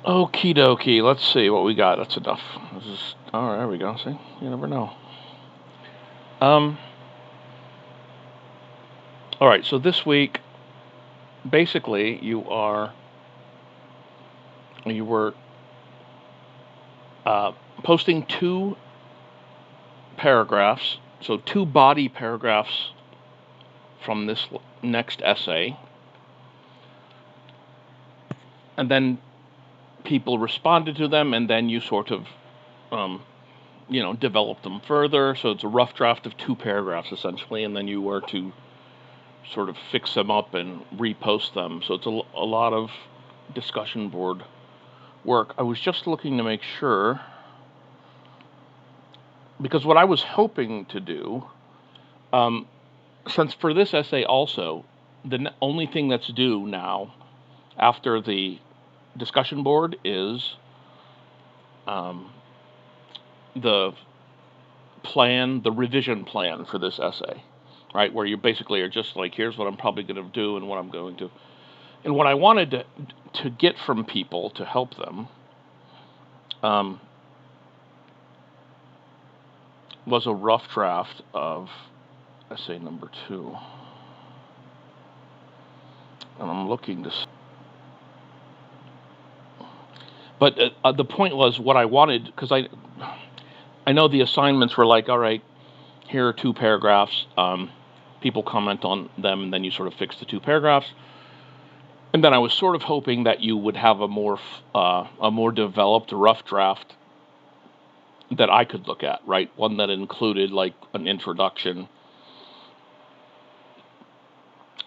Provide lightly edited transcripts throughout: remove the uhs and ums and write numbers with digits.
Okie dokie. Let's see what we got. That's enough. This is all right. There we go. See, you never know. Um. All right. So this week, basically, you were uh, posting two paragraphs. So two body paragraphs from this next essay, and then people responded to them, and then you sort of um, develop them further. So it's a rough draft of two paragraphs essentially, and then you were to sort of fix them up and repost them. So it's a lot of discussion board work. I was just looking to make sure, because what I was hoping to do, um, since for this essay also, the only thing that's due now after the discussion board is um, the the revision plan for this essay, right? Where you basically are just like, here's what I'm probably going to do and what I'm going to. And what I wanted to get from people to help them um, was a rough draft of essay number 2. And I'm looking to. But the point was what I wanted, because I know the assignments were like, all right, here are two paragraphs. People comment on them, and then you sort of fix the two paragraphs. And then I was sort of hoping that you would have a more developed rough draft that I could look at, right? One that included like an introduction.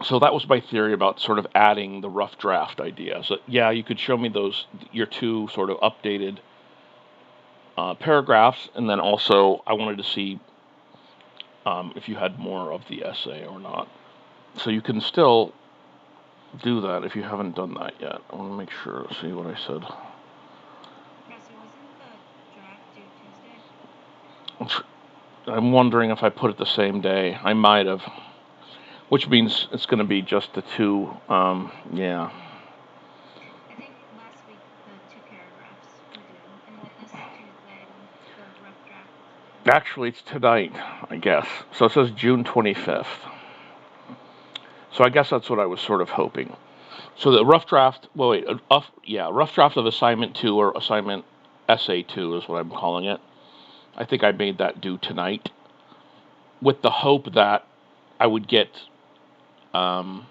So that was my theory about sort of adding the rough draft idea. So yeah, you could show me your two sort of updated paragraphs, and then also I wanted to see if you had more of the essay or not. So you can still do that if you haven't done that yet. I want to make sure to see what I said. Professor, wasn't the draft due Tuesday? I'm wondering if I put it the same day. I might have, which means it's going to be just the two. Yeah. I think last week the two paragraphs were due, and then this Tuesday the rough draft is due. Actually, it's tonight, I guess. So it says June 25th. So I guess that's what I was sort of hoping. So the rough draft. Well, wait. Rough draft of assignment 2 or assignment essay 2 is what I'm calling it. I think I made that due tonight, with the hope that I would get um,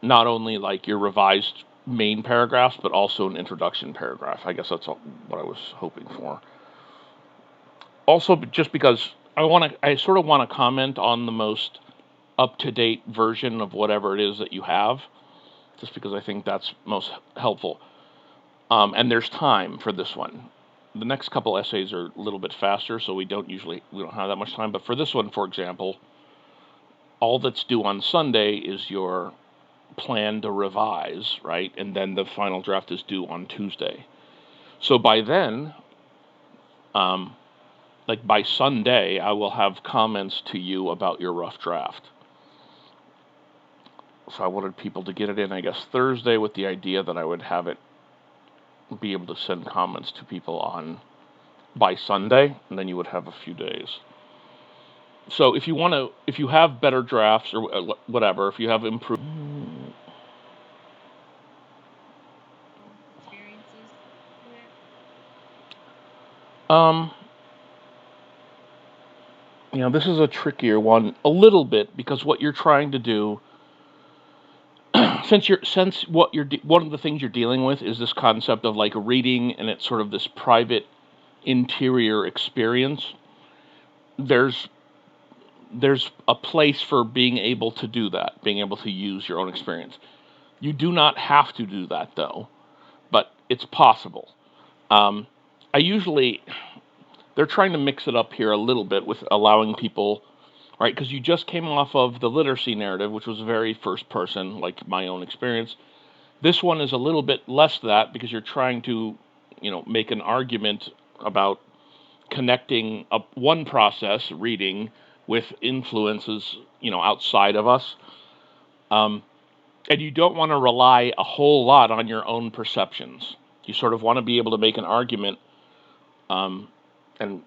not only like your revised main paragraphs, but also an introduction paragraph. I guess that's what I was hoping for. Also, just because I sort of want to comment on the most up to date version of whatever it is that you have, just because I think that's most helpful. And there's time for this one. The next couple essays are a little bit faster, so we don't have that much time. But for this one, for example, all that's due on Sunday is your plan to revise, right? And then the final draft is due on Tuesday. So by then, um, like by Sunday, I will have comments to you about your rough draft. So I wanted people to get it in, I guess, Thursday, with the idea that I would have it be able to send comments to people on by Sunday, and then you would have a few days. So if you have better drafts or whatever, if you have improved. Experiences with it. Um, this is a trickier one a little bit, because what you're trying to do, since what you're one of the things you're dealing with is this concept of like reading, and it's sort of this private interior experience. There's there's a place for being able to do that, being able to use your own experience. You do not have to do that though, but it's possible. Um, I usually they're trying to mix it up here a little bit with allowing people, right? Because you just came off of the literacy narrative, which was very first person, like my own experience. This one is a little bit less that, because you're trying to, make an argument about connecting up one process, reading, with influences, outside of us. Um, And you don't want to rely a whole lot on your own perceptions. You sort of want to be able to make an argument, um, and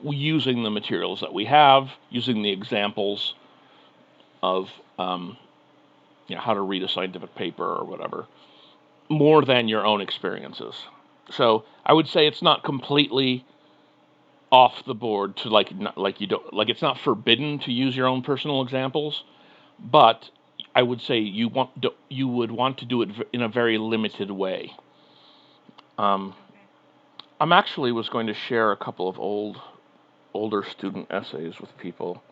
using the materials that we have, using the examples of how to read a scientific paper or whatever, more than your own experiences. So I would say it's not completely off the board to you don't like it's not forbidden to use your own personal examples, but I would say you would want to do it in a very limited way. Um, I'm actually was going to share a couple of older student essays with people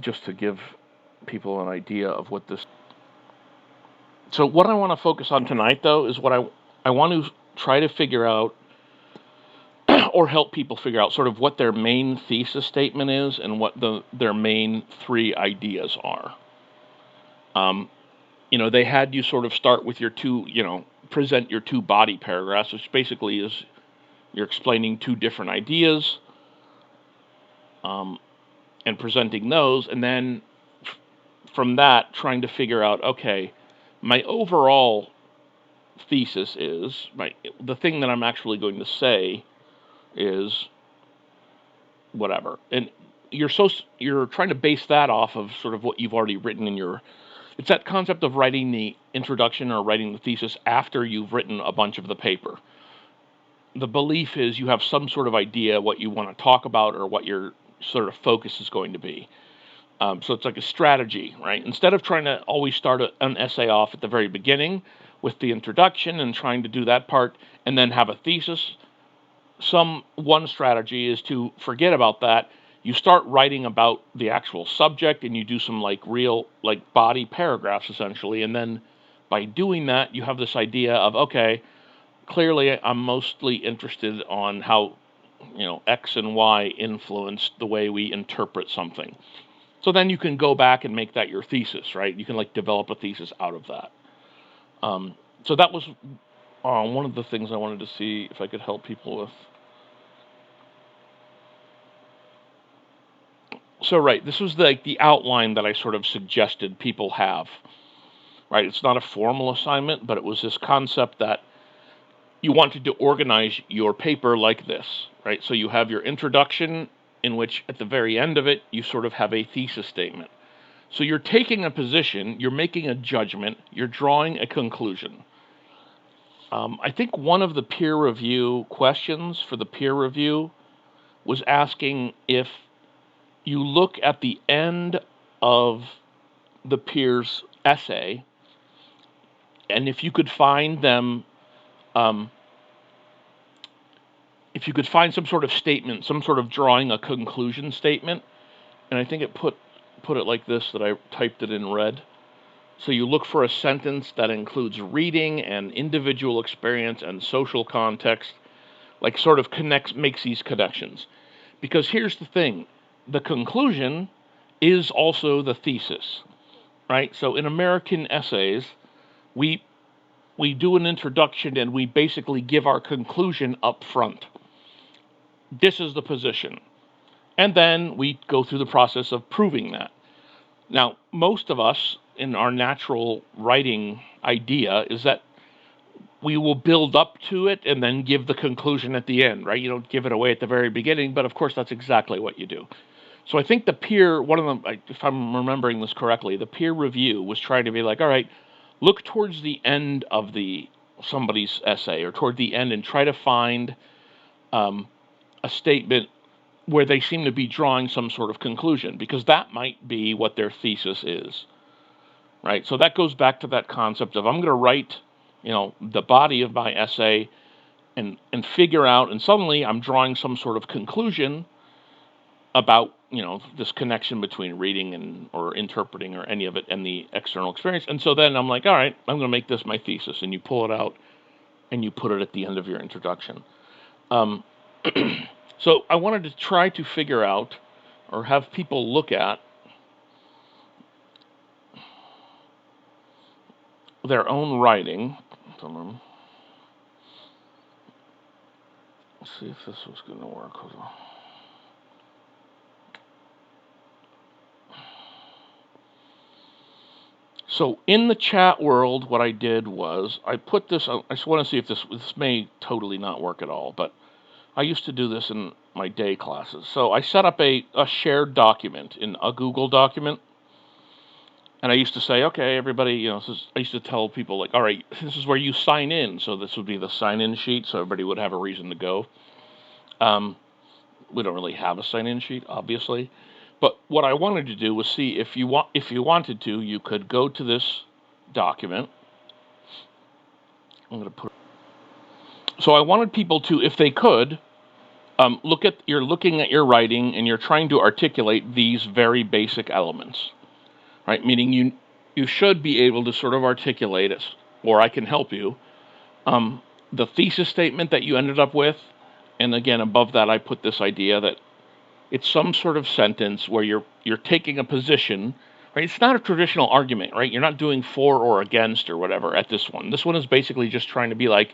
just to give people an idea of what this. So what I want to focus on tonight, though, is what I want to try to figure out or help people figure out sort of what their main thesis statement is and what their main three ideas are. They had you sort of start with your present your two body paragraphs, which basically is you're explaining two different ideas, and presenting those, and then from that trying to figure out, okay, my overall thesis is the thing that I'm actually going to say is whatever, and you're trying to base that off of sort of what you've already written in your. It's that concept of writing the introduction or writing the thesis after you've written a bunch of the paper. The belief is you have some sort of idea what you want to talk about or what your sort of focus is going to be. So it's like a strategy, right? Instead of trying to always start an essay off at the very beginning with the introduction and trying to do that part and then have a thesis, one strategy is to forget about that. You start writing about the actual subject and you do some real body paragraphs essentially, and then by doing that you have this idea of, okay, clearly I'm mostly interested on how X and Y influenced the way we interpret something. So then you can go back and make that your thesis, right? You can develop a thesis out of that. So that was one of the things I wanted to see if I could help people with. So right, this was the outline that I sort of suggested people have. Right, it's not a formal assignment, but it was this concept that you wanted to organize your paper like this, right? So you have your introduction, in which at the very end of it you sort of have a thesis statement. So you're taking a position, you're making a judgment, you're drawing a conclusion. I think one of the peer review questions for the peer review was asking if you look at the end of the peer's essay, and if you could find them, if you could find some sort of statement, some sort of drawing a conclusion statement, and I think it put it like this, that I typed it in red. So you look for a sentence that includes reading and individual experience and social context, sort of makes these connections. Because here's the thing, the conclusion is also the thesis, right? So in American essays, we do an introduction and we basically give our conclusion up front. This is the position. And then we go through the process of proving that. Now, most of us in our natural writing idea is that we will build up to it and then give the conclusion at the end, right? You don't give it away at the very beginning, but of course that's exactly what you do. So I think one of them, if I'm remembering this correctly, the peer review was trying to be like, all right, look towards the end of somebody's essay or toward the end and try to find a statement where they seem to be drawing some sort of conclusion, because that might be what their thesis is, right? So that goes back to that concept of, I'm going to write, the body of my essay and figure out, and suddenly I'm drawing some sort of conclusion about, this connection between reading or interpreting or any of it and the external experience. And so then I'm like, all right, I'm going to make this my thesis, and you pull it out and you put it at the end of your introduction. So I wanted to try to figure out or have people look at their own writing. Let's see if this was going to work. So in the chat world, what I did was I put this. I just want to see if this may totally not work at all, but I used to do this in my day classes. So I set up a shared document in a Google document. And I used to say, okay, everybody, I used to tell people, like, all right, this is where you sign in. So this would be the sign-in sheet, so everybody would have a reason to go. We don't really have a sign-in sheet, obviously. But what I wanted to do was see if you wanted to, you could go to this document. I'm going to put. So I wanted people to, if they could, you're looking at your writing and you're trying to articulate these very basic elements, right? Meaning you should be able to sort of articulate it, or I can help you. The thesis statement that you ended up with, and again above that I put this idea that it's some sort of sentence where you're taking a position, right? It's not a traditional argument, right? You're not doing for or against or whatever at this one. This one is basically just trying to be like,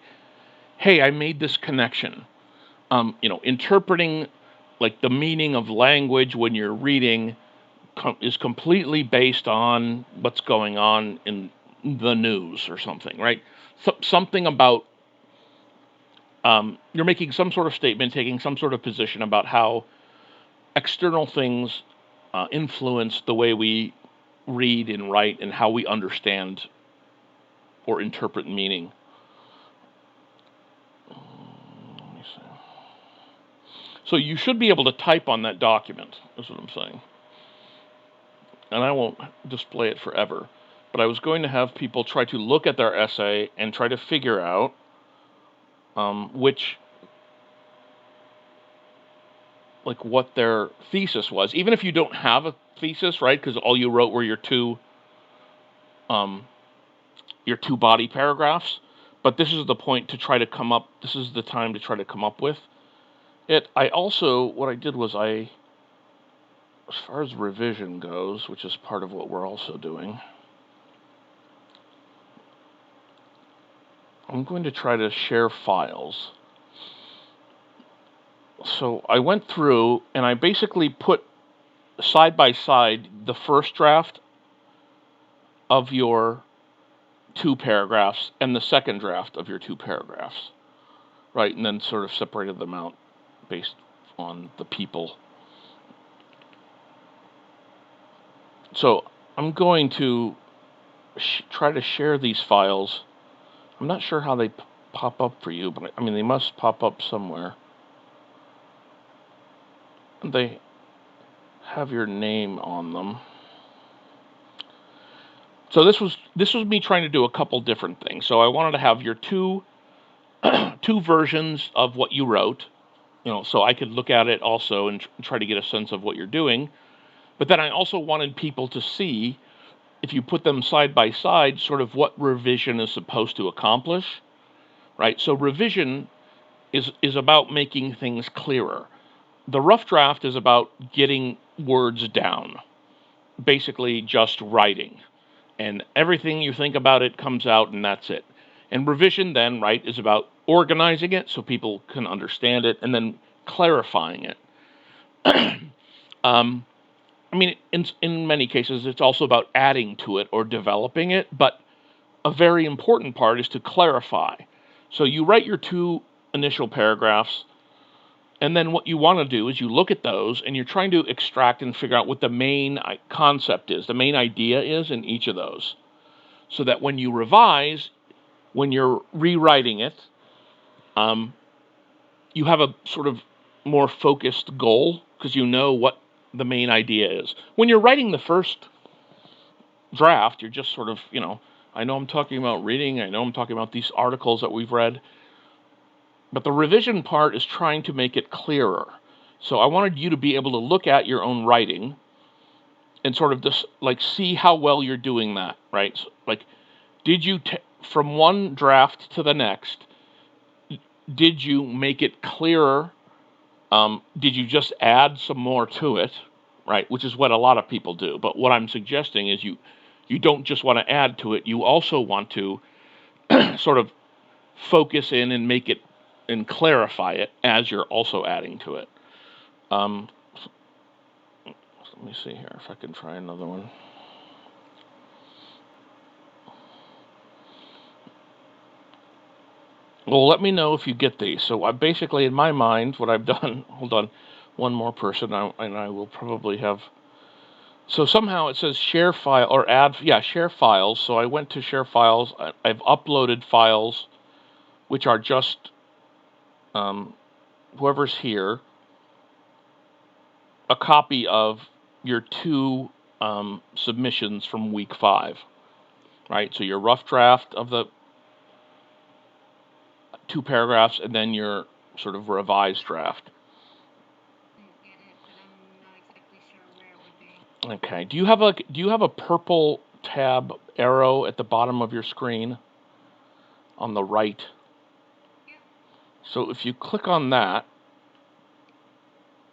hey, I made this connection. Interpreting like the meaning of language when you're reading is completely based on what's going on in the news or something, right? Something about you're making some sort of statement, taking some sort of position about how external things influence the way we read and write and how we understand or interpret meaning. Let me see. So you should be able to type on that document, is what I'm saying. And I won't display it forever. But I was going to have people try to look at their essay and try to figure out what their thesis was. Even if you don't have a thesis, right? Because all you wrote were your two body paragraphs. But this is the point to try to come up. This is the time to try to come up with it. What I did was as far as revision goes, which is part of what we're also doing, I'm going to try to share files. So I went through and I basically put side by side the first draft of your 2 paragraphs and the second draft of your 2 paragraphs, right? And then sort of separated them out based on the people. So I'm going to try to share these files. I'm not sure how they pop up for you, but they must pop up somewhere. They have your name on them. So this was me trying to do a couple different things. So I wanted to have your two versions of what you wrote, so I could look at it also and try to get a sense of what you're doing. But then I also wanted people to see, if you put them side by side, sort of what revision is supposed to accomplish, right? So revision is about making things clearer. The rough draft is about getting words down, basically just writing. And everything you think about it comes out, and that's it. And revision then, right, is about organizing it so people can understand it and then clarifying it. In many cases, it's also about adding to it or developing it, but a very important part is to clarify. So you write your 2 initial paragraphs, and then what you want to do is you look at those and you're trying to extract and figure out what the main concept is, the main idea is in each of those. So that when you revise, when you're rewriting it, you have a sort of more focused goal because you know what the main idea is. When you're writing the first draft, you're just sort of, I know I'm talking about reading, I know I'm talking about these articles that we've read, but the revision part is trying to make it clearer. So I wanted you to be able to look at your own writing and sort of just see how well you're doing that, right? So, did you, from one draft to the next, did you make it clearer? Did you just add some more to it, right? Which is what a lot of people do. But what I'm suggesting is you don't just want to add to it. You also want to sort of focus in and make it and clarify it as you're also adding to it. Let me see here if I can try another one. Well, let me know if you get these. So I basically, in my mind, what I've done. Hold on, one more person, and I will probably have. So somehow it says share file or add. Yeah, share files. So I went to share files. I've uploaded files, which are just um, whoever's here, a copy of your two submissions from week 5. Right. So your rough draft of the 2 paragraphs, and then your sort of revised draft. I get it, but I'm not exactly sure where it would be. Okay. Do you have a purple tab arrow at the bottom of your screen on the right? Yeah. So if you click on that,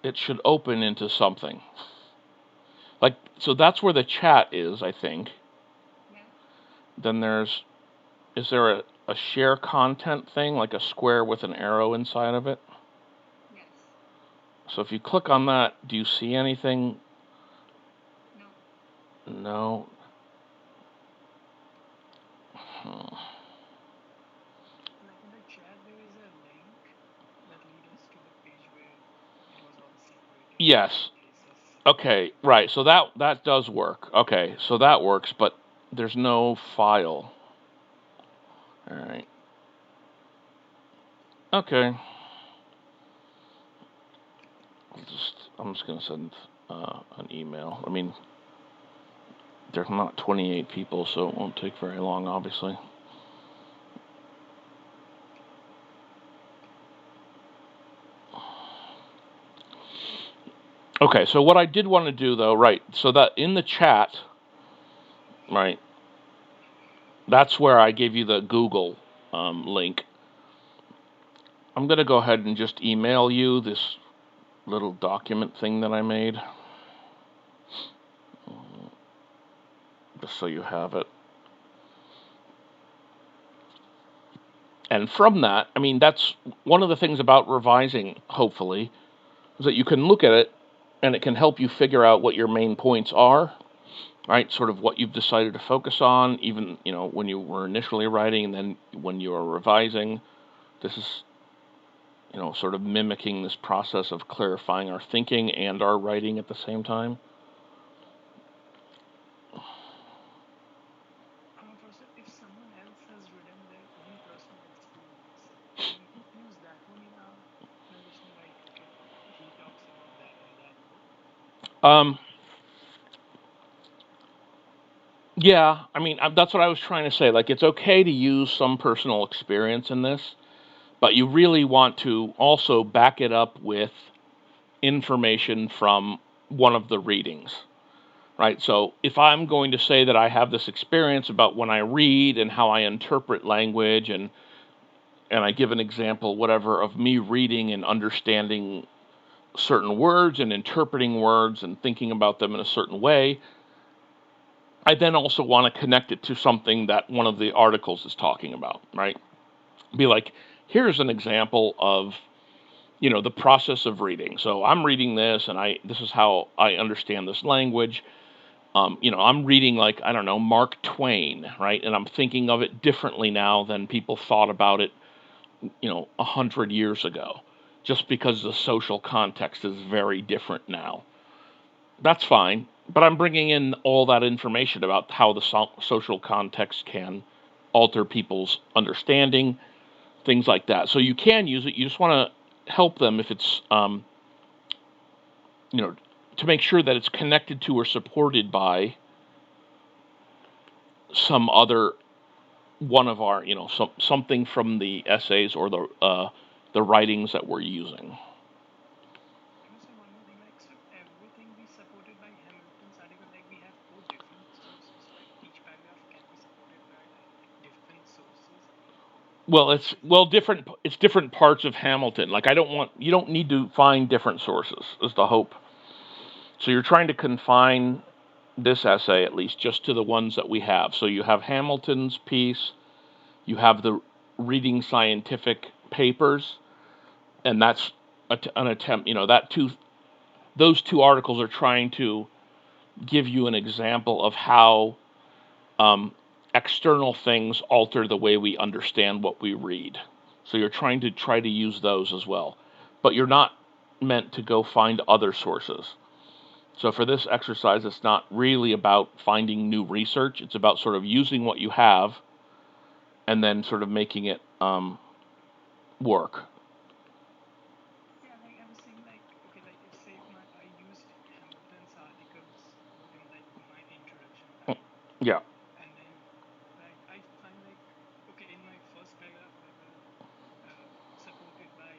it should open into something. Like, so that's where the chat is, I think. Yeah. Then is there a share content thing, like a square with an arrow inside of it? Yes. So if you click on that, do you see anything? No. No. Hmm. Like in the chat, there is a link that leads us to the page where it was all separated into Yes. places. Okay, right. So that does work. Okay, so that works, but there's no file. All right. Okay. I'm just gonna send an email. I mean, there's not 28 people, so it won't take very long, obviously. Okay, so what I did want to do, though, right? So that in the chat, right? That's where I gave you the Google link. I'm gonna go ahead and just email you this little document thing that I made, just so you have it. And from that, I mean, that's one of the things about revising, hopefully, is that you can look at it and it can help you figure out what your main points are, right? Sort of what you've decided to focus on, even, when you were initially writing and then when you are revising. This is, sort of mimicking this process of clarifying our thinking and our writing at the same time. Professor, if someone else has written their own personal experience, can we use that one in our narration? Like, okay, he talks about that in that book. Um, yeah, I mean, that's what I was trying to say. Like, it's okay to use some personal experience in this, but you really want to also back it up with information from one of the readings, right? So if I'm going to say that I have this experience about when I read and how I interpret language, and I give an example, whatever, of me reading and understanding certain words and interpreting words and thinking about them in a certain way, I then also want to connect it to something that one of the articles is talking about, right? Be like, here's an example of the process of reading. So I'm reading this, and this is how I understand this language. I'm reading, like, I don't know, Mark Twain, right? And I'm thinking of it differently now than people thought about it, 100 years ago, just because the social context is very different now. That's fine, but I'm bringing in all that information about how the social context can alter people's understanding, things like that. So you can use it. You just want to help them if it's, you know, to make sure that it's connected to or supported by some other one of our, something from the essays or the writings that we're using. Professor, one more thing, like, should everything be supported by Hamilton's article? Like, we have 4 different sources, like each paragraph can be supported by like different sources. Well, Or is it different. It's different parts of Hamilton. Like, you don't need to find different sources. Is the hope. So you're trying to confine this essay, at least, just to the ones that we have. So you have Hamilton's piece, you have the reading scientific papers, and that's an attempt. Those 2 articles are trying to give you an example of how um, external things alter the way we understand what we read. So you're trying to use those as well. But you're not meant to go find other sources. So for this exercise, it's not really about finding new research. It's about sort of using what you have and then sort of making it work. Yeah, like I was saying, like okay, like if say my I used Hamilton's articles quote in like my introduction, right? Yeah, And then like I find like okay, in my first paragraph I will supported by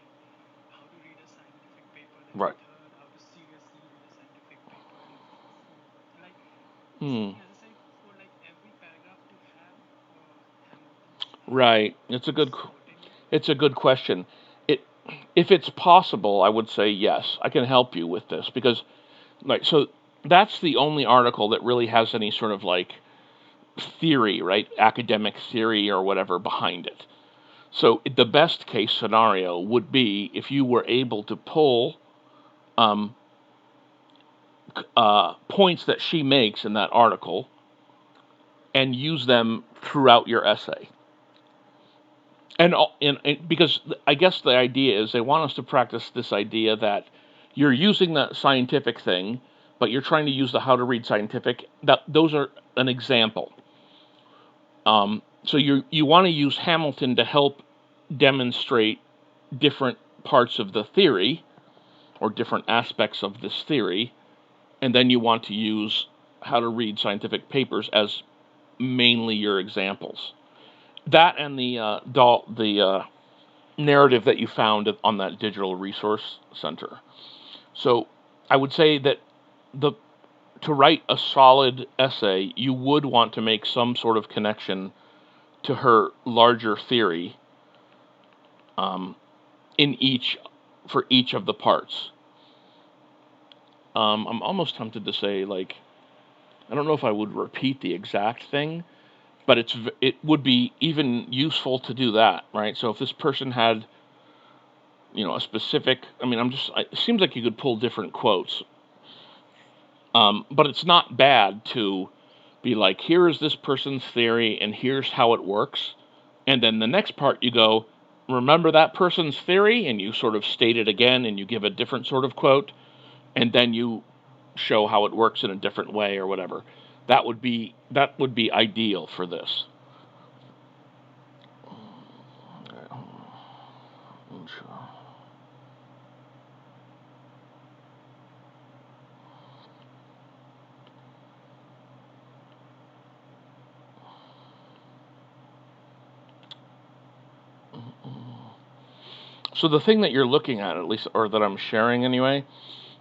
how to read a scientific paper, then in right. third how to seriously read a scientific paper, and fourth like Hmm. necessary for like every paragraph to have Hamilton's Right. supporting it. It's a good question. It if it's possible, I would say yes. I can help you with this because like so that's the only article that really has any sort of like theory, right? Academic theory or whatever behind it. So the best case scenario would be if you were able to pull um, points that she makes in that article and use them throughout your essay. And because I guess the idea is they want us to practice this idea that you're using that scientific thing, but you're trying to use the how to read scientific. That those are an example. So you want to use Hamilton to help demonstrate different parts of the theory or different aspects of this theory, and then you want to use how to read scientific papers as mainly your examples. That and the narrative that you found on that digital resource center. So I would say that the to write a solid essay, you would want to make some sort of connection to her larger theory um, in each for each of the parts. I'm almost tempted to say like I don't know if I would repeat the exact thing, but it would be even useful to do that, right? So if this person had a specific, I mean, it seems like you could pull different quotes, but it's not bad to be like, here is this person's theory, and here's how it works, and then the next part you go, remember that person's theory, and you sort of state it again, and you give a different sort of quote, and then you show how it works in a different way or whatever. That would be ideal for this. So the thing that you're looking at least, or that I'm sharing anyway,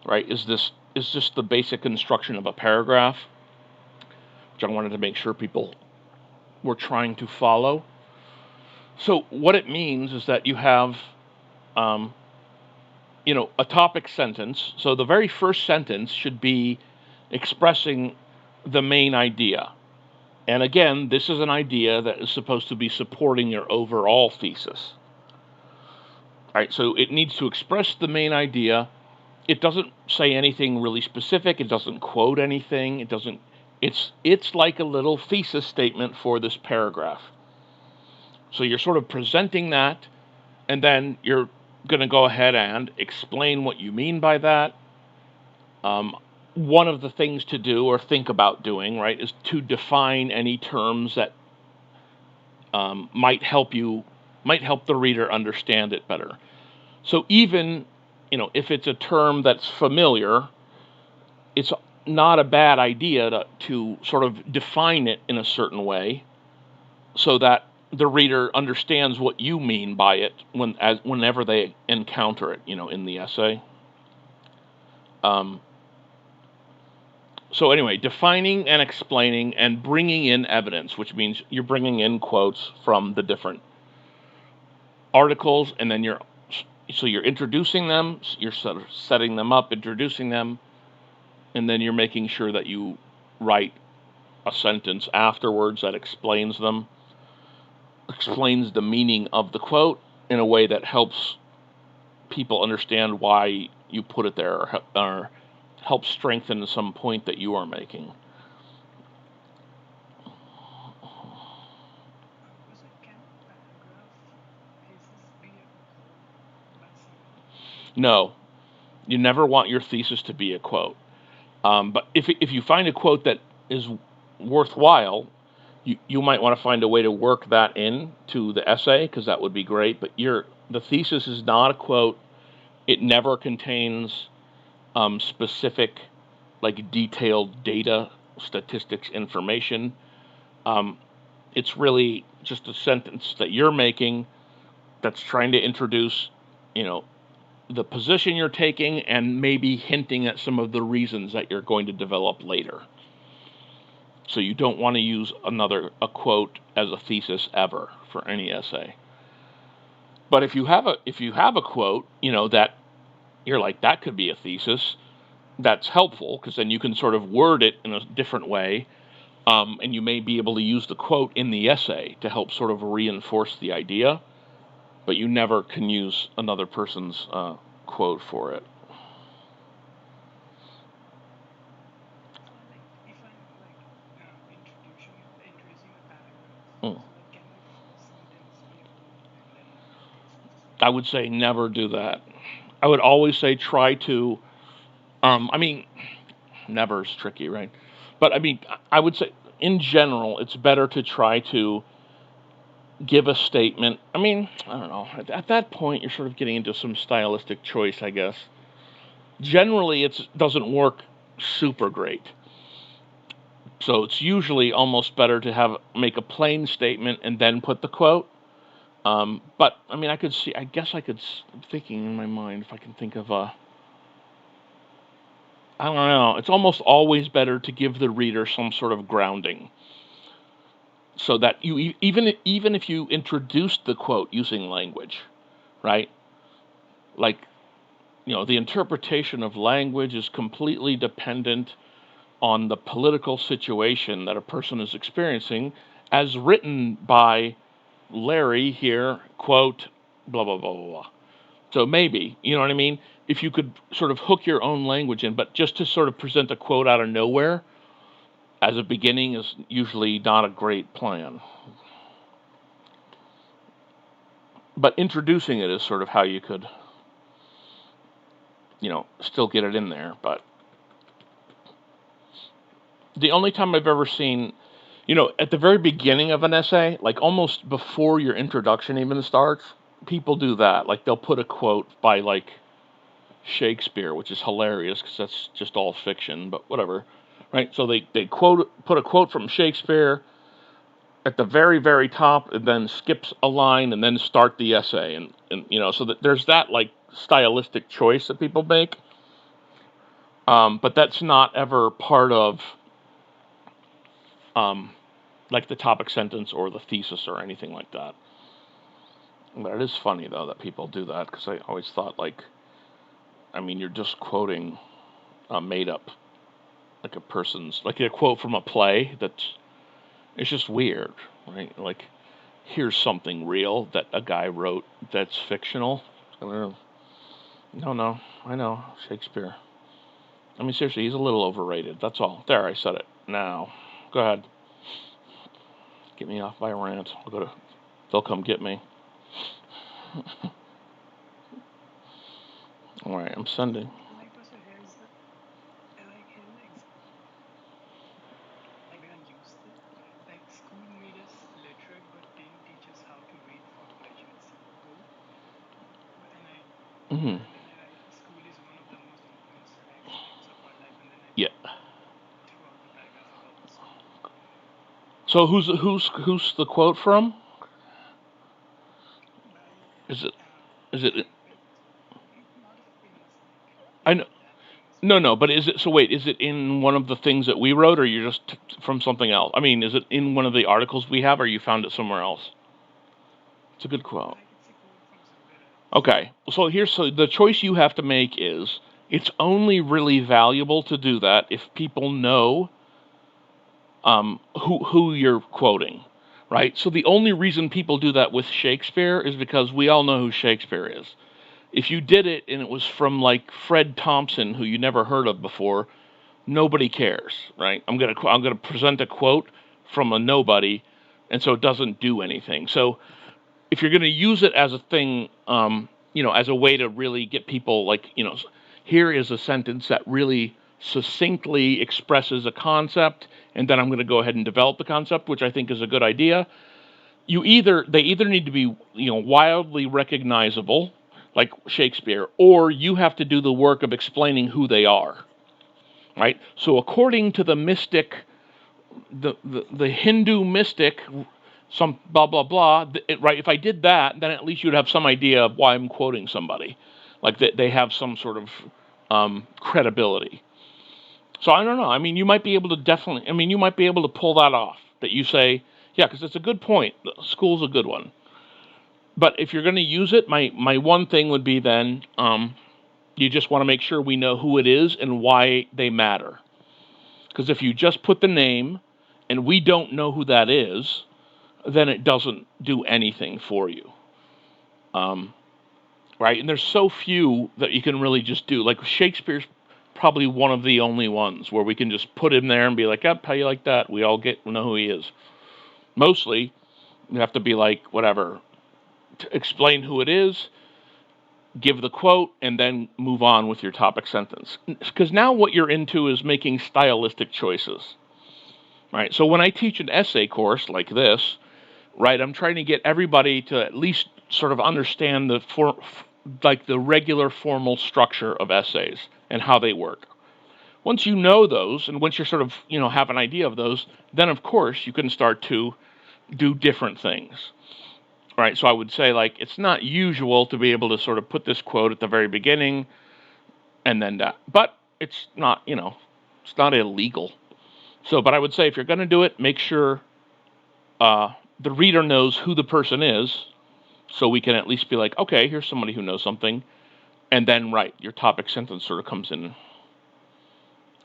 right, is just the basic construction of a paragraph, which I wanted to make sure people were trying to follow. So what it means is that you have, um, a topic sentence. So the very first sentence should be expressing the main idea. And again, this is an idea that is supposed to be supporting your overall thesis. All right, so it needs to express the main idea. It doesn't say anything really specific. It doesn't quote anything. It doesn't. It's like a little thesis statement for this paragraph. So you're sort of presenting that, and then you're going to go ahead and explain what you mean by that. Um, One of the things to do or think about doing, right, is to define any terms that might help the reader understand it better. So even if it's a term that's familiar, it's not a bad idea to sort of define it in a certain way so that the reader understands what you mean by it whenever they encounter it, in the essay. Um, so anyway, defining and explaining and bringing in evidence, which means you're bringing in quotes from the different articles, and then you're introducing them, you're sort of setting them up, introducing them, and then you're making sure that you write a sentence afterwards that explains the meaning of the quote in a way that helps people understand why you put it there, or helps strengthen some point that you are making. Also, can a paragraph basis be No, you never want your thesis to be a quote. But if you find a quote that is worthwhile, you might want to find a way to work that in to the essay, because that would be great. But the thesis is not a quote. It never contains specific, like, detailed data, statistics, information. Um, it's really just a sentence that you're making that's trying to introduce, you know, the position you're taking and maybe hinting at some of the reasons that you're going to develop later. So you don't want to use a quote as a thesis ever for any essay. But if you have a quote, that you're like, that could be a thesis, that's helpful, because then you can sort of word it in a different way, and you may be able to use the quote in the essay to help sort of reinforce the idea, but you never can use another person's quote for it. So like if I'm like introducing a paragraph, Mm. so like can my first sentence be a quote and then my thesis? I would say never do that. I would always say try to. I mean, never is tricky, right? But I mean, I would say in general, it's better to try to give a statement. I mean, I don't know. At that point, you're sort of getting into some stylistic choice, I guess. Generally, it doesn't work super great. So it's usually almost better to make a plain statement and then put the quote. But I mean, I guess I could. I'm thinking in my mind if I can think of a. I don't know. It's almost always better to give the reader some sort of grounding, so that even if you introduce the quote using language, right? Like, the interpretation of language is completely dependent on the political situation that a person is experiencing, as written by Larry here, quote, blah, blah, blah, blah, blah. So maybe, you know what I mean? If you could sort of hook your own language in, but just to sort of present a quote out of nowhere as a beginning is usually not a great plan. But introducing it is sort of how you could, still get it in there. But the only time I've ever seen, at the very beginning of an essay, like almost before your introduction even starts, people do that. Like they'll put a quote by, like, Shakespeare, which is hilarious because that's just all fiction, but whatever, right? So they put a quote from Shakespeare at the very very top, and then skips a line, and then start the essay, and so that there's that, like, stylistic choice that people make, but that's not ever part of um, like the topic sentence or the thesis or anything like that. But it is funny though that people do that, because I always thought, like, I mean, you're just quoting a made up, like a quote from a play that's, it's just weird, right? Like, here's something real that a guy wrote that's fictional. No, no, I know Shakespeare. I mean, seriously, he's a little overrated. That's all. There, I said it. Now, go ahead. Get me off my rant. They'll come get me. All right, I'm sending. Like so here's the here's the example. Like they can use the like school made us literate but didn't teach us how to read for pleasure. It's a quote, but then Mm-hmm. I write school is one of the most influential experience of our life, and then I Yeah. talk throughout the paragraph about the school. So who's the quote from? By Is it uh, is it? not a famous I not know. that famous No, one. no, but is it? So wait, is it in one of the things that we wrote, or you're just from something else? I mean, is it in one of the articles we have, or you found it somewhere else? It's a good quote. Like it's a quote from somewhere else. Okay, so the choice you have to make is, it's only really valuable to do that if people know who you're quoting, right? So the only reason people do that with Shakespeare is because we all know who Shakespeare is. If you did it and it was from, like, Fred Thompson, who you never heard of before, nobody cares, right? I'm gonna present a quote from a nobody, and so it doesn't do anything. So if you're gonna use it as a thing, as a way to really get people like, here is a sentence that really succinctly expresses a concept, and then I'm going to go ahead and develop the concept, which I think is a good idea. They either need to be, wildly recognizable, like Shakespeare, or you have to do the work of explaining who they are, right? So according to the mystic, the Hindu mystic, some blah blah blah, right? If I did that, then at least you'd have some idea of why I'm quoting somebody, like that they have some sort of credibility. So I don't know. I mean, you might be able to definitely. I mean, you might be able to pull that off. That you say, yeah, because it's a good point. School's a good one. But if you're going to use it, my one thing would be then, you just want to make sure we know who it is and why they matter. Because if you just put the name and we don't know who that is, then it doesn't do anything for you. Right? And there's so few that you can really just do. Like Shakespeare's probably one of the only ones where we can just put him there and be like, yep, how you like that? We all know who he is. Mostly, you have to be like, whatever, to explain who it is, give the quote, and then move on with your topic sentence. Because now what you're into is making stylistic choices. Right? So when I teach an essay course like this, right, I'm trying to get everybody to at least sort of understand the regular formal structure of essays and how they work. Once you know those, and once you're sort of, have an idea of those, then of course you can start to do different things. Right? So I would say, like, it's not usual to be able to sort of put this quote at the very beginning and then that. But it's not, it's not illegal. So, but I would say if you're going to do it, make sure the reader knows who the person is, so we can at least be like, okay, here's somebody who knows something. And then, right, your topic sentence sort of comes in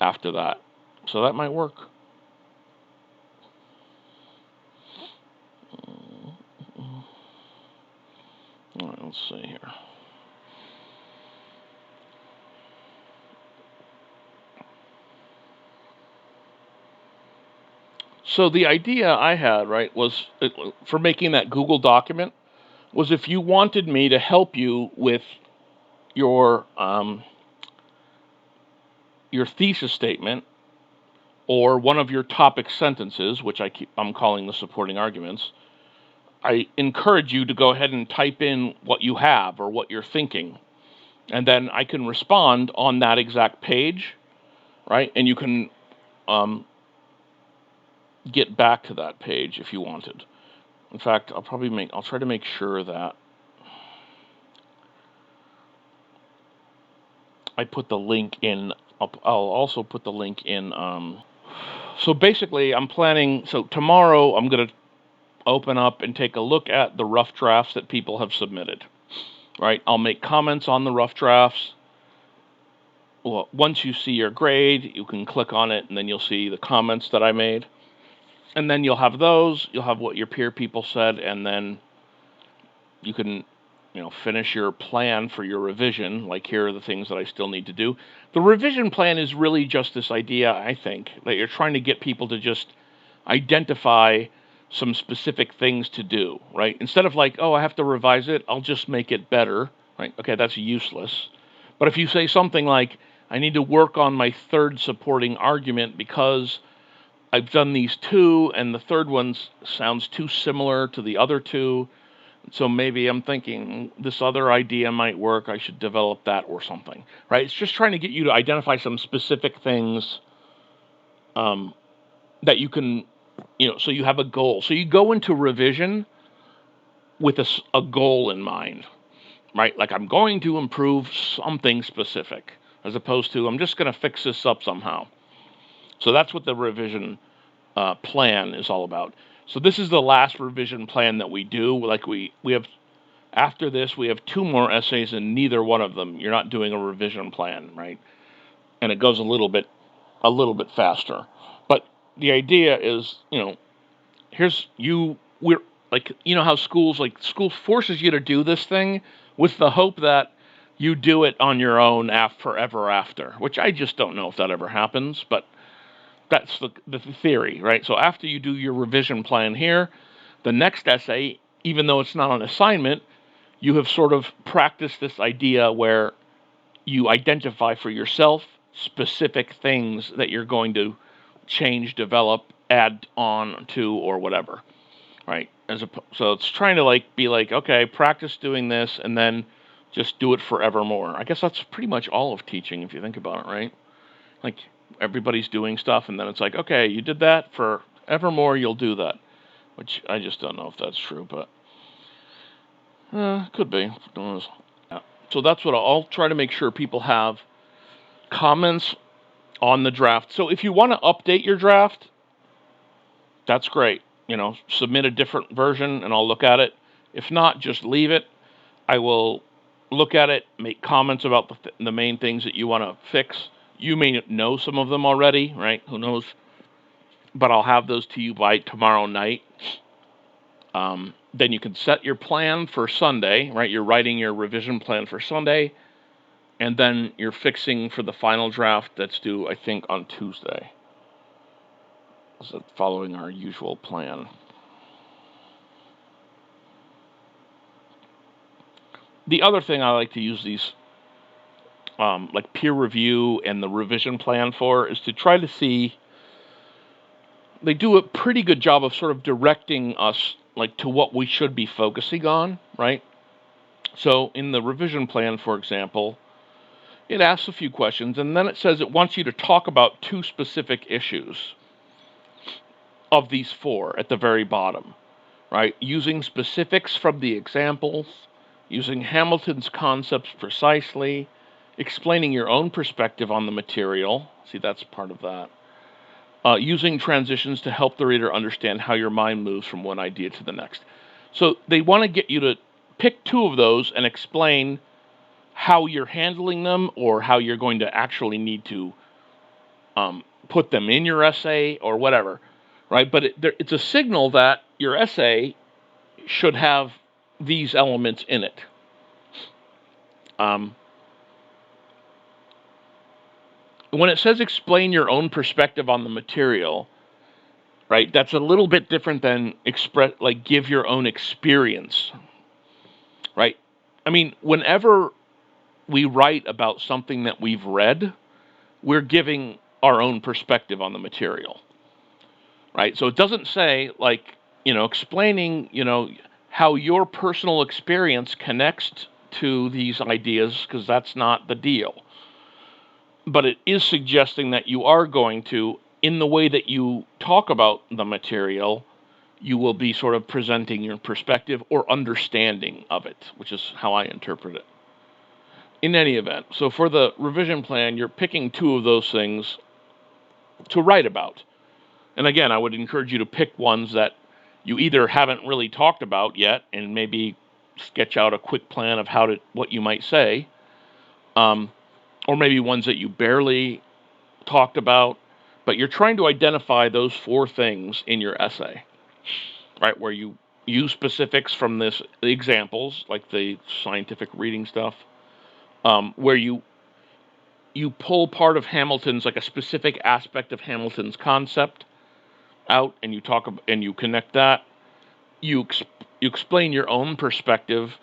after that. So that might work. All right, let's see here. So the idea I had, right, was for making that Google document was if you wanted me to help you with your thesis statement or one of your topic sentences, which I'm calling the supporting arguments, I encourage you to go ahead and type in what you have or what you're thinking. And then I can respond on that exact page, right? And you can get back to that page if you wanted. In fact, I'll try to make sure that I put the link in. I'll also put the link in. So basically, I'm planning. So tomorrow, I'm going to open up and take a look at the rough drafts that people have submitted. Right? I'll make comments on the rough drafts. Well, once you see your grade, you can click on it, and then you'll see the comments that I made. And then you'll have those. You'll have what your peer people said, and then you can finish your plan for your revision. Like, here are the things that I still need to do. The revision plan is really just this idea, I think, that you're trying to get people to just identify some specific things to do, right? Instead of like, oh, I have to revise it, I'll just make it better, right? Okay, that's useless. But if you say something like, I need to work on my third supporting argument because I've done these two, and the third one sounds too similar to the other two, so maybe I'm thinking this other idea might work. I should develop that or something, right? It's just trying to get you to identify some specific things that you can, so you have a goal. So you go into revision with a goal in mind, right? Like, I'm going to improve something specific, as opposed to I'm just going to fix this up somehow. So that's what the revision plan is all about. So this is the last revision plan that we do. Like we have, after this, we have 2 more essays, and neither one of them, you're not doing a revision plan, right? And it goes a little bit faster. But the idea is, we're like, how school forces you to do this thing with the hope that you do it on your own forever after, which I just don't know if that ever happens, but that's the theory, right? So after you do your revision plan here, the next essay, even though it's not an assignment, you have sort of practiced this idea where you identify for yourself specific things that you're going to change, develop, add on to, or whatever, right? So it's trying to be like, okay, practice doing this, and then just do it forevermore. I guess that's pretty much all of teaching if you think about it, right? Like everybody's doing stuff, and then it's like, okay, you did that for evermore, you'll do that. Which I just don't know if that's true, but could be. Who knows? Yeah. So that's what I'll try to make sure people have comments on the draft. So if you want to update your draft, that's great. Submit a different version and I'll look at it. If not, just leave it. I will look at it, make comments about the main things that you want to fix. You may know some of them already, right? Who knows? But I'll have those to you by tomorrow night. Then you can set your plan for Sunday, right? You're writing your revision plan for Sunday, and then you're fixing for the final draft that's due, I think, on Tuesday. So following our usual plan. The other thing I like to use these like peer review and the revision plan for is to try to see, they do a pretty good job of sort of directing us to what we should be focusing on, right? So in the revision plan, for example, it asks a few questions, and then it says it wants you to talk about 2 specific issues of these 4 at the very bottom, right? Using specifics from the examples, using Hamilton's concepts precisely, explaining your own perspective on the material. See, that's part of that. Using transitions to help the reader understand how your mind moves from one idea to the next. So they want to get you to pick 2 of those and explain how you're handling them or how you're going to actually need to put them in your essay or whatever, right? But it's a signal that your essay should have these elements in it. When it says explain your own perspective on the material, right, that's a little bit different than give your own experience, right? I mean, whenever we write about something that we've read, we're giving our own perspective on the material, right? So it doesn't say explaining, how your personal experience connects to these ideas, because that's not the deal. But it is suggesting that you are going to, in the way that you talk about the material, you will be sort of presenting your perspective or understanding of it, which is how I interpret it. In any event, so for the revision plan, you're picking 2 of those things to write about. And again, I would encourage you to pick ones that you either haven't really talked about yet and maybe sketch out a quick plan of what you might say, or maybe ones that you barely talked about, but you're trying to identify those 4 things in your essay, right? Where you use specifics from the examples, like the scientific reading stuff, where you pull part of Hamilton's, like a specific aspect of Hamilton's concept out, and you connect that. You explain your own perspective,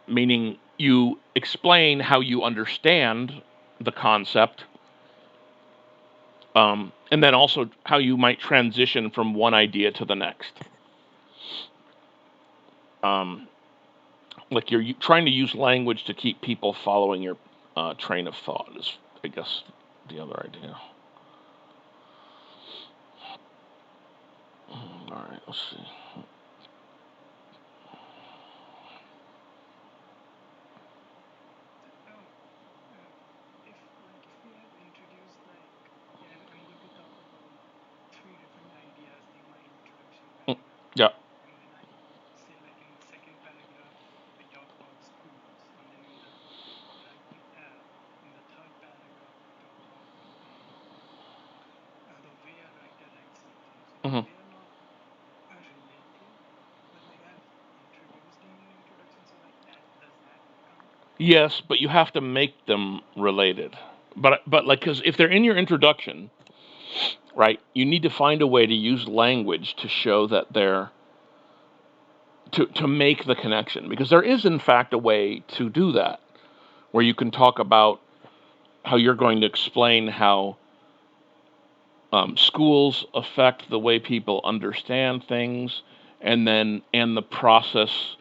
meaning you explain how you understand the concept, and then also how you might transition from one idea to the next. Like you're trying to use language to keep people following your train of thought is, I guess, the other idea. All right, let's see. If we have introduced we are going to talk about 3 different ideas in my introduction paragraph. Yeah. And then I say in the second paragraph I talk about schools, and then in the third paragraph I talk about the way a writer writes something. So Mm-hmm. they are not related, but I've introduced them in introduction. So that does that count? Yes, but you have to make them related. But because if they're in your introduction, right, you need to find a way to use language to show that they're to make the connection, because there is in fact a way to do that, where you can talk about how you're going to explain how schools affect the way people understand things, and the process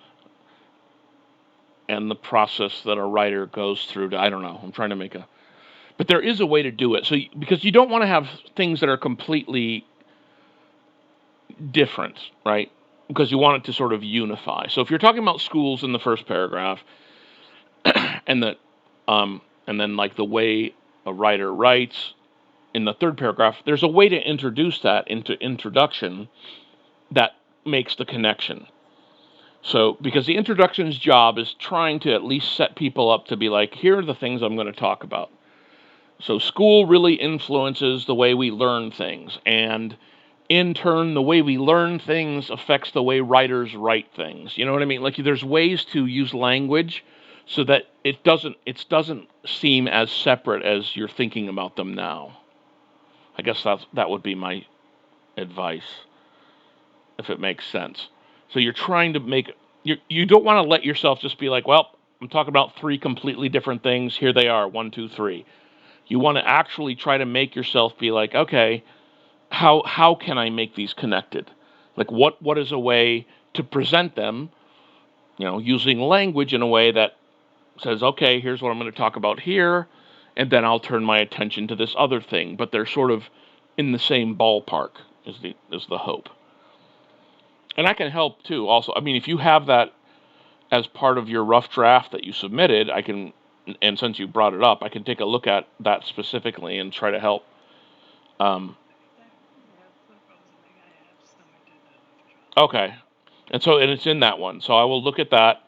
that a writer goes through to, I don't know, I'm trying to make a, but there is a way to do it. So because you don't want to have things that are completely different, right? Because you want it to sort of unify. So if you're talking about schools in the first paragraph, and that and then like the way a writer writes in the third paragraph, there's a way to introduce that into introduction that makes the connection. So, because the introduction's job is trying to at least set people up to be like, here are the things I'm going to talk about. So, school really influences the way we learn things, and in turn, the way we learn things affects the way writers write things. You know what I mean? Like, there's ways to use language so that it doesn't seem as separate as you're thinking about them now. I guess that would be my advice, if it makes sense. So you're trying to make, you don't want to let yourself just be like, well, I'm talking about three completely different things. Here they are, 1, 2, 3. You want to actually try to make yourself be like, okay, how can I make these connected? Like what is a way to present them, using language in a way that says, okay, here's what I'm going to talk about here, and then I'll turn my attention to this other thing. But they're sort of in the same ballpark is the hope. And I can help too. Also, I mean, if you have that as part of your rough draft that you submitted, I can, and since you brought it up, I can take a look at that specifically and try to help. Um, okay, and it's in that one. So I will look at that,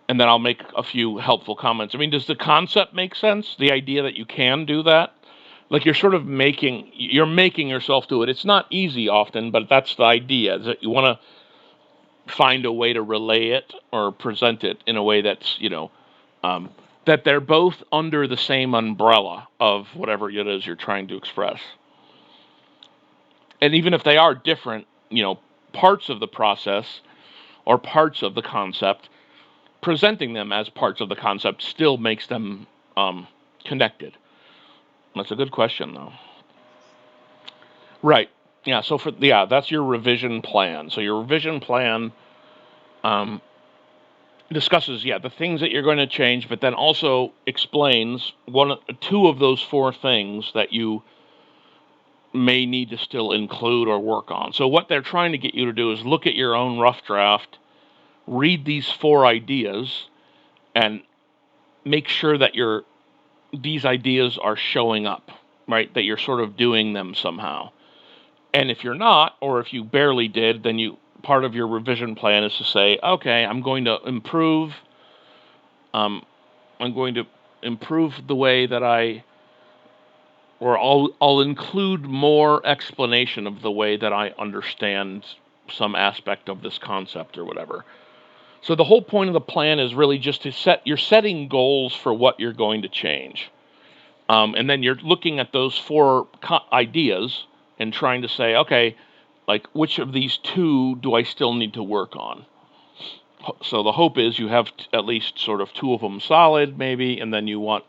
and then I'll make a few helpful comments. I mean, does the concept make sense? The idea that you can do that? Like you're making yourself do it. It's not easy often, but that's the idea, is that you want to find a way to relay it or present it in a way that's, that they're both under the same umbrella of whatever it is you're trying to express. And even if they are different, parts of the process or parts of the concept, presenting them as parts of the concept still makes them connected. That's a good question, though. Right. Yeah. So that's your revision plan. So your revision plan discusses the things that you're going to change, but then also explains two of those four things that you may need to still include or work on. So what they're trying to get you to do is look at your own rough draft, read these four ideas, and make sure that these ideas are showing up, right? That you're sort of doing them somehow. And if you're not, or if you barely did, then part of your revision plan is to say, okay, I'm going to improve the way that I'll include more explanation of the way that I understand some aspect of this concept or whatever. So the whole point of the plan is really just you're setting goals for what you're going to change. And then you're looking at those four ideas and trying to say, okay, like which of these two do I still need to work on? So the hope is you have at least sort of two of them solid, maybe, and then you want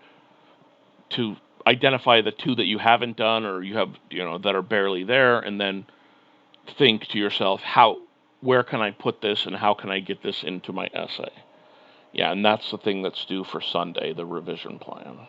to identify the two that you haven't done or you have, that are barely there, and then think to yourself, where can I put this and how can I get this into my essay? Yeah, and that's the thing that's due for Sunday, the revision plan.